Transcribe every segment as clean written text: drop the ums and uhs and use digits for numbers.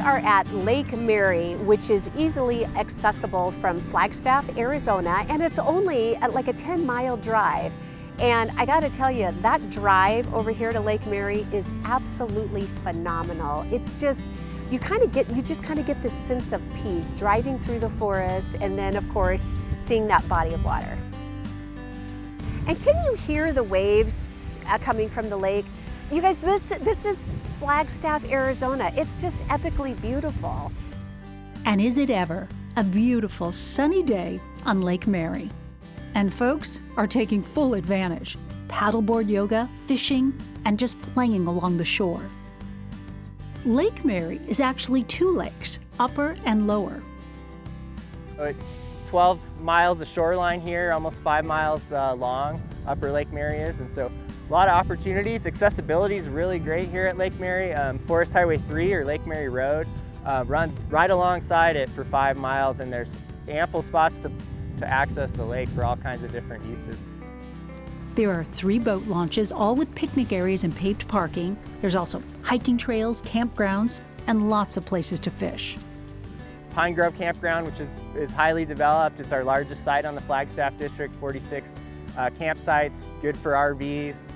are at Lake Mary, which is easily accessible from Flagstaff, Arizona, and it's only like a 10-mile drive. And I gotta tell you, that drive over here to Lake Mary is absolutely phenomenal. It's just, you just kind of get this sense of peace driving through the forest, and then of course, seeing that body of water. And can you hear the waves coming from the lake? You guys, this is Flagstaff, Arizona. It's just epically beautiful. And is it ever a beautiful sunny day on Lake Mary? And folks are taking full advantage. Paddleboard yoga, fishing, and just playing along the shore. Lake Mary is actually two lakes, upper and lower. It's 12 miles of shoreline here, almost 5 miles long, Upper Lake Mary is, and so a lot of opportunities. Accessibility is really great here at Lake Mary. Forest Highway 3 or Lake Mary Road runs right alongside it for 5 miles, and there's ample spots to access the lake for all kinds of different uses. There are 3 boat launches, all with picnic areas and paved parking. There's also hiking trails, campgrounds, and lots of places to fish. Pine Grove Campground, which is highly developed. It's our largest site on the Flagstaff District, 46 campsites, good for RVs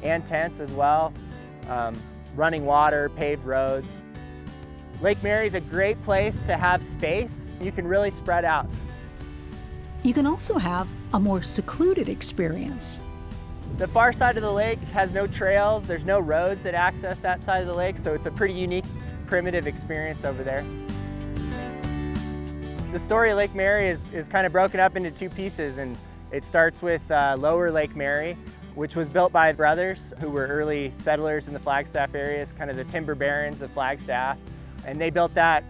and tents as well. Running water, paved roads. Lake Mary is a great place to have space. You can really spread out. You can also have a more secluded experience. The far side of the lake has no trails. There's no roads that access that side of the lake, so it's a pretty unique, primitive experience over there. The story of Lake Mary is kind of broken up into 2 pieces, and it starts with Lower Lake Mary, which was built by brothers who were early settlers in the Flagstaff areas, kind of the timber barons of Flagstaff. And they built that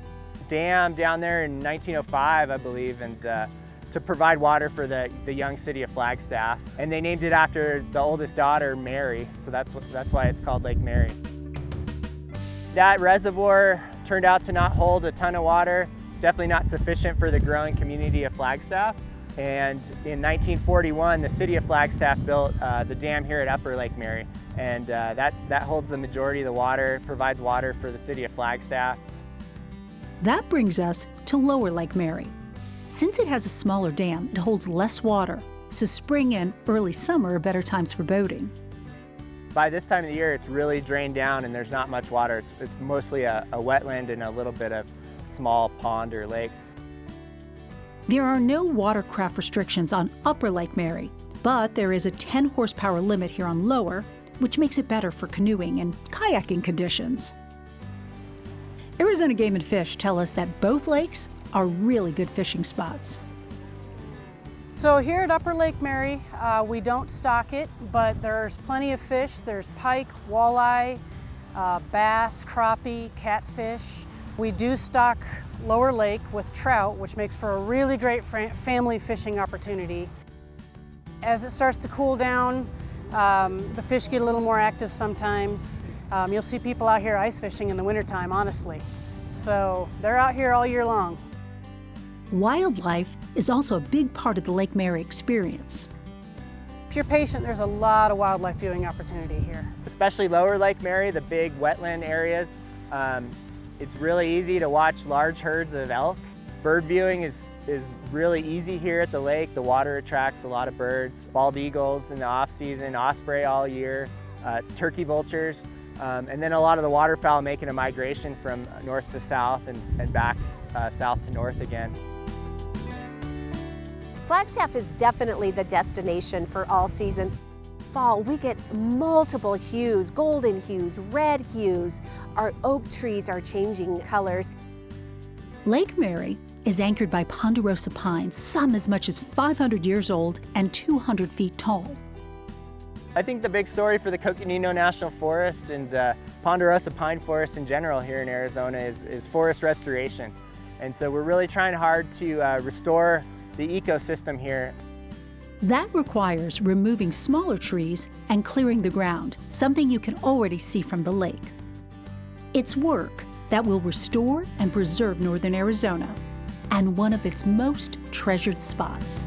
dam down there in 1905, I believe, and to provide water for the young city of Flagstaff. And they named it after the oldest daughter, Mary, so that's why it's called Lake Mary. That reservoir turned out to not hold a ton of water, definitely not sufficient for the growing community of Flagstaff. And in 1941, the city of Flagstaff built the dam here at Upper Lake Mary. And that holds the majority of the water, provides water for the city of Flagstaff. That brings us to Lower Lake Mary. Since it has a smaller dam, it holds less water, so spring and early summer are better times for boating. By this time of the year, it's really drained down and there's not much water. It's mostly a wetland and a little bit of small pond or lake. There are no watercraft restrictions on Upper Lake Mary, but there is a 10 horsepower limit here on Lower, which makes it better for canoeing and kayaking conditions. Arizona Game and Fish tell us that both lakes are really good fishing spots. So here at Upper Lake Mary, we don't stock it, but there's plenty of fish. There's pike, walleye, bass, crappie, catfish. We do stock Lower Lake with trout, which makes for a really great family fishing opportunity. As it starts to cool down, the fish get a little more active sometimes. You'll see people out here ice fishing in the wintertime, honestly. So they're out here all year long. Wildlife is also a big part of the Lake Mary experience. If you're patient, there's a lot of wildlife viewing opportunity here. Especially Lower Lake Mary, the big wetland areas. It's really easy to watch large herds of elk. Bird viewing is really easy here at the lake. The water attracts a lot of birds. Bald eagles in the off season, osprey all year, turkey vultures, and then a lot of the waterfowl making a migration from north to south and back south to north again. Flagstaff is definitely the destination for all seasons. Fall, we get multiple hues, golden hues, red hues. Our oak trees are changing colors. Lake Mary is anchored by ponderosa pines, some as much as 500 years old and 200 feet tall. I think the big story for the Coconino National Forest and ponderosa pine forest in general here in Arizona is forest restoration. And so we're really trying hard to restore the ecosystem here. That requires removing smaller trees and clearing the ground, something you can already see from the lake. It's work that will restore and preserve northern Arizona and one of its most treasured spots.